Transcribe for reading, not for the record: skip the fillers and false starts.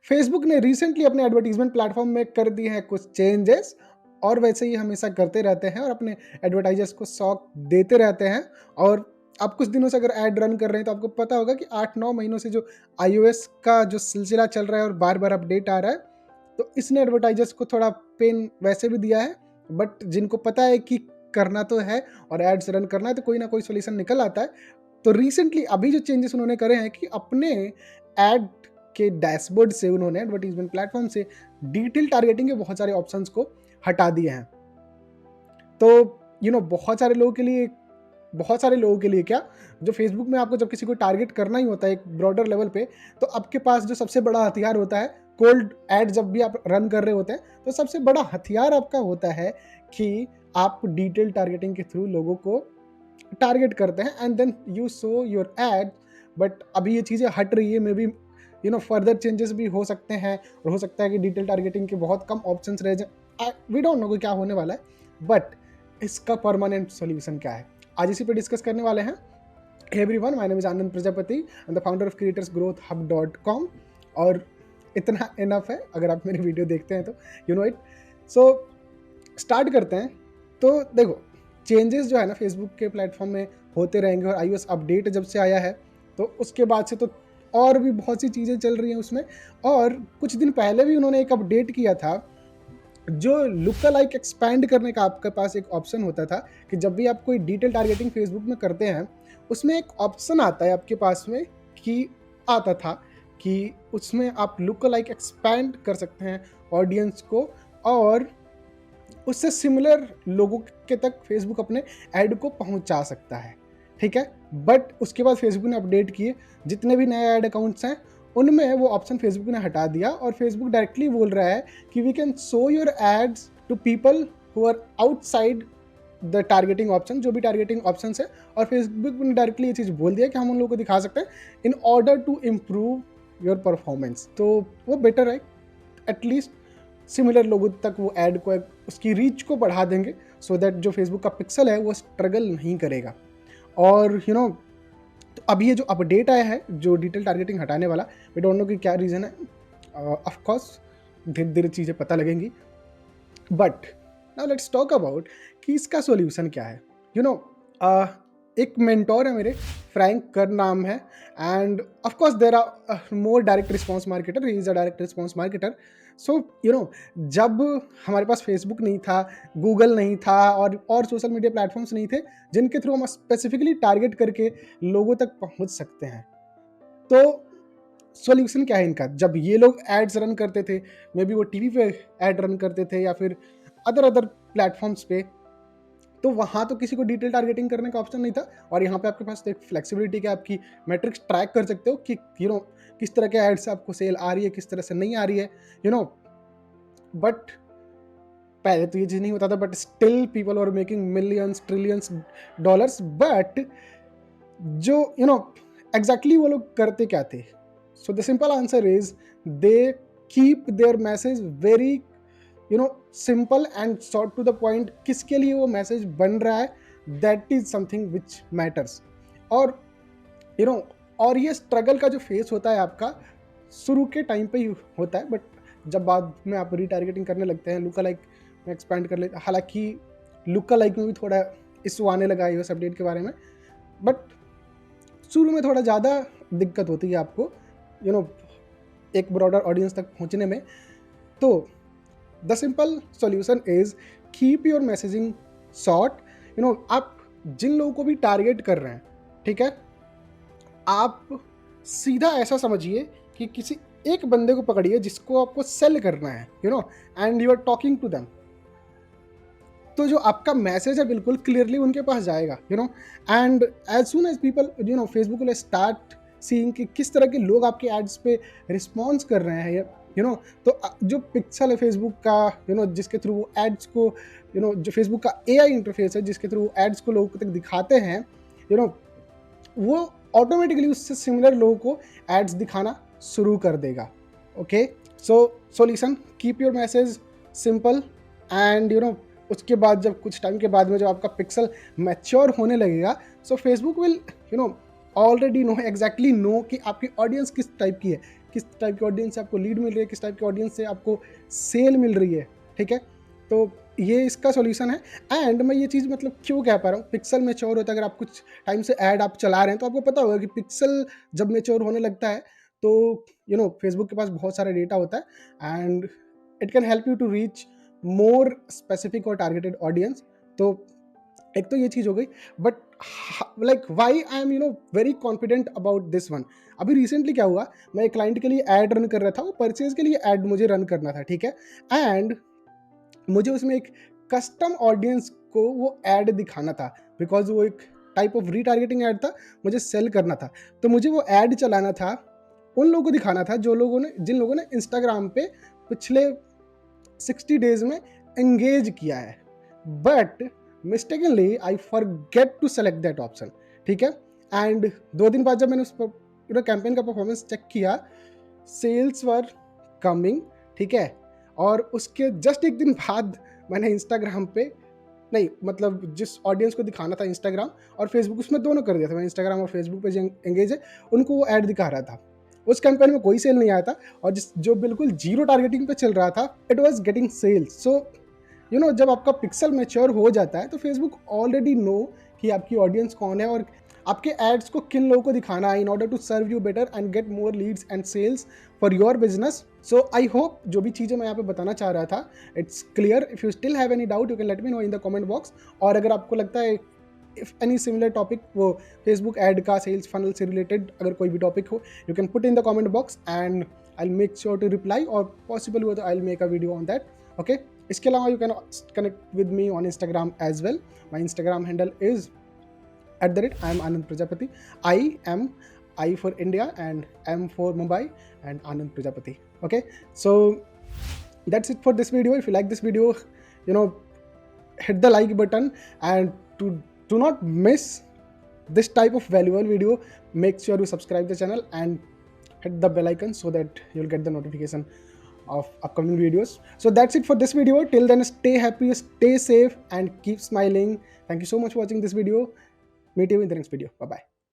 Facebook ने recently अपने advertisement platform में कर दिए हैं कुछ चेंजेस, और वैसे ही हमेशा करते रहते हैं और अपने एडवर्टाइजर्स को शॉक देते रहते हैं। और आप कुछ दिनों से अगर ऐड रन कर रहे हैं तो आपको पता होगा कि 8-9 महीनों से जो iOS का जो सिलसिला चल रहा है और बार-बार अपडेट आ रहा है, तो इसने एडवर्टाइजर्स को थोड़ा पेन वैसे भी दिया है। बट जिनको पता है कि करना तो है और एड्स रन करना है, तो कोई ना कोई सॉल्यूशन निकल आता है। तो रिसेंटली अभी जो चेंजेस उन्होंने करे हैं कि अपने एड के डैशबोर्ड से उन्होंने एडवर्टाइजमेंट प्लेटफॉर्म से डिटेल टारगेटिंग के बहुत सारे ऑप्शंस को हटा दिए हैं। तो बहुत सारे लोगों के लिए क्या, जो फेसबुक में आपको जब किसी को टारगेट करना ही होता है एक ब्रॉडर लेवल पे, तो आपके पास जो सबसे बड़ा हथियार होता है, कोल्ड एड जब भी आप रन कर रहे होते हैं, तो सबसे बड़ा हथियार आपका होता है कि आप डिटेल टारगेटिंग के थ्रू लोगों को टारगेट करते हैं and then you show your ad. But अभी ये चीज़ें हट रही है, मे बी फर्दर चेंजेस भी हो सकते हैं, और हो सकता है कि डिटेल टारगेटिंग के बहुत कम ऑप्शंस रह जाए। वी डोंट नो कि क्या होने वाला है, बट इसका परमानेंट सोल्यूशन क्या है, आज इसी पे डिस्कस करने वाले हैं। Everyone, my name is Anand Prajapati, I am the founder of creatorsgrowthhub.com। और इतना इनफ है, अगर आप मेरी वीडियो देखते हैं तो you know it. So start करते हैं। तो देखो, चेंजेस जो है ना फेसबुक के प्लेटफॉर्म में होते रहेंगे, और iOS अपडेट जब से आया है तो उसके बाद से तो और भी बहुत सी चीज़ें चल रही हैं उसमें। और कुछ दिन पहले भी उन्होंने एक अपडेट किया था, जो लुक लाइक एक्सपैंड करने का आपके पास एक ऑप्शन होता था कि जब भी आप कोई डिटेल टारगेटिंग फेसबुक में करते हैं, उसमें एक ऑप्शन आता है आपके पास में कि आता था कि उसमें आप लुक लाइक एक्सपैंड कर सकते हैं ऑडियंस को, और उससे सिमिलर लोगों के तक फेसबुक अपने ऐड को पहुंचा सकता है। ठीक है, बट उसके बाद फेसबुक ने अपडेट किए, जितने भी नए ऐड अकाउंट्स हैं उनमें वो ऑप्शन फेसबुक ने हटा दिया, और फेसबुक डायरेक्टली बोल रहा है कि we can show your ads to people who are outside the targeting option, जो भी टारगेटिंग ऑप्शन है। और फेसबुक ने डायरेक्टली ये चीज़ बोल दिया कि हम उन लोगों को दिखा सकते हैं in order to improve your performance. तो वो बेटर है, एटलीस्ट सिमिलर लोगों तक वो ऐड को, उसकी रीच को बढ़ा देंगे, सो दैट जो फेसबुक का पिक्सल है वो स्ट्रगल नहीं करेगा। और तो अभी ये जो अपडेट आया है जो डिटेल टारगेटिंग हटाने वाला, वी डोंट नो कि क्या रीज़न है। ऑफ कोर्स धीरे धीरे चीज़ें पता लगेंगी, but now let's talk about कि इसका सॉल्यूशन क्या है। एक मेंटोर है मेरे, फ्रैंक कर नाम है, and of course there are more direct response marketer, he is a direct response marketer. So जब हमारे पास फेसबुक नहीं था, गूगल नहीं था, और सोशल मीडिया प्लेटफॉर्म्स नहीं थे जिनके थ्रू हम स्पेसिफिकली टारगेट करके लोगों तक पहुंच सकते हैं, तो सॉल्यूशन क्या है इनका। जब ये लोग एड्स रन करते थे, मे बी वो टीवी पे एड रन करते थे या फिर अदर प्लेटफॉर्म्स पे, तो वहाँ तो किसी को डिटेल टारगेटिंग करने का ऑप्शन नहीं था। और यहाँ पे आपके पास एक फ्लेक्सिबिलिटी कि आपकी मैट्रिक्स ट्रैक कर सकते हो कि किस तरह के एड से आपको सेल आ रही है, किस तरह से नहीं आ रही है, बट पहले तो ये चीज़ नहीं होता था, but still people are making millions trillions dollars. But जो एग्जैक्टली वो लोग करते क्या थे? So the simple answer is they keep their message very simple and short to the point. किसके लिए वो मैसेज बन रहा है, that is something which matters. और और ये स्ट्रगल का जो फेस होता है आपका शुरू के टाइम पे ही होता है, बट जब बाद में आप रीटारगेटिंग करने लगते हैं, लुक लाइक में एक्सपैंड कर लेते हैं। हालांकि लुक लाइक में भी थोड़ा इशू आने लगा है iOS अपडेट के बारे में, बट शुरू में थोड़ा ज़्यादा दिक्कत होती है आपको एक ब्रॉडर ऑडियंस तक पहुंचने में। तो the simple solution is keep your messaging short. आप जिन लोगों को भी टारगेट कर रहे हैं, ठीक है, आप सीधा ऐसा समझिए कि किसी एक बंदे को पकड़िए जिसको आपको सेल करना है, and you are talking to them. तो जो आपका मैसेज है बिल्कुल क्लियरली उनके पास जाएगा, and as soon as people Facebook will start seeing कि किस तरह के लोग आपके एड्स पे रिस्पॉन्स कर रहे हैं, तो जो पिक्सल है फेसबुक का, जिसके थ्रू वो एड्स को, जो फेसबुक का AI इंटरफेस है जिसके थ्रू एड्स को लोगों तक दिखाते हैं, वो ऑटोमेटिकली उससे सिमिलर लोगों को एड्स दिखाना शुरू कर देगा। Okay, so solution, keep your message simple, and उसके बाद जब कुछ टाइम के बाद में जब आपका पिक्सल मैच्योर होने लगेगा, so Facebook will already know, exactly know कि आपकी ऑडियंस किस टाइप की है, किस टाइप की ऑडियंस से आपको लीड मिल रही है, किस टाइप की ऑडियंस से आपको सेल मिल रही है, ठीक है। तो ये इसका सॉल्यूशन है। एंड मैं ये चीज़ मतलब क्यों कह पा रहा हूँ, पिक्सल मैच्योर होता है। अगर आप कुछ टाइम से ऐड आप चला रहे हैं तो आपको पता होगा कि पिक्सल जब मैच्योर होने लगता है तो फेसबुक के पास बहुत सारा डेटा होता है and it can help you to reach more specific और टारगेटेड ऑडियंस। तो एक तो ये चीज़ हो गई, but like why I am very confident about this one. अभी रिसेंटली क्या हुआ, मैं एक क्लाइंट के लिए ऐड रन कर रहा था, वो परचेज के लिए ऐड मुझे रन करना था, ठीक है। एंड मुझे उसमें एक कस्टम ऑडियंस को वो ऐड दिखाना था, बिकॉज वो एक टाइप ऑफ रीटारगेटिंग ऐड था, मुझे सेल करना था। तो मुझे वो ऐड चलाना था, उन लोगों को दिखाना था जिन लोगों ने इंस्टाग्राम पे पिछले 60 डेज में एंगेज किया है। But mistakenly I forget to select that option, ठीक है। एंड 2 दिन बाद जब मैंने उस कैंपेन का परफॉर्मेंस चेक किया, सेल्स वर कमिंग, ठीक है। और उसके जस्ट एक दिन बाद मैंने इंस्टाग्राम पे, नहीं मतलब जिस ऑडियंस को दिखाना था इंस्टाग्राम और फेसबुक, उसमें दोनों कर दिया था। मैं इंस्टाग्राम और फेसबुक पे जो एंगेज है उनको वो ऐड दिखा रहा था। उस कैंपेन में कोई सेल नहीं आया था, और जो बिल्कुल जीरो टारगेटिंग पे चल रहा था, इट वाज गेटिंग सेल्स। सो जब आपका पिक्सल मैच्योर हो जाता है तो फेसबुक ऑलरेडी नो कि आपकी ऑडियंस कौन है और आपके एड्स को किन लोगों को दिखाना है in order to serve you better and get more leads and sales for your business. So I hope जो भी चीज़ें मैं यहाँ पे बताना चाह रहा था it's clear. If you still have any doubt you can let me know in the comment box. और अगर आपको लगता है इफ एनी सिमिलर टॉपिक, वो फेसबुक एड का सेल्स फनल से रिलेटेड अगर कोई भी टॉपिक हो, you can put in the comment box and I will make sure to reply, और पॉसिबल हो तो I will make a video on that, okay. इसके अलावा you can connect with me on Instagram as well. My Instagram handle is @I am Anand Prajapati. I for India and M for Mumbai and Anand Prajapati. Okay, so that's it for this video. If you like this video, hit the like button, and to do not miss this type of valuable video, make sure you subscribe the channel and hit the bell icon so that you'll get the notification of upcoming videos. So that's it for this video. Till then, stay happy, stay safe, and keep smiling. Thank you so much for watching this video. Meet you in the next video. Bye bye.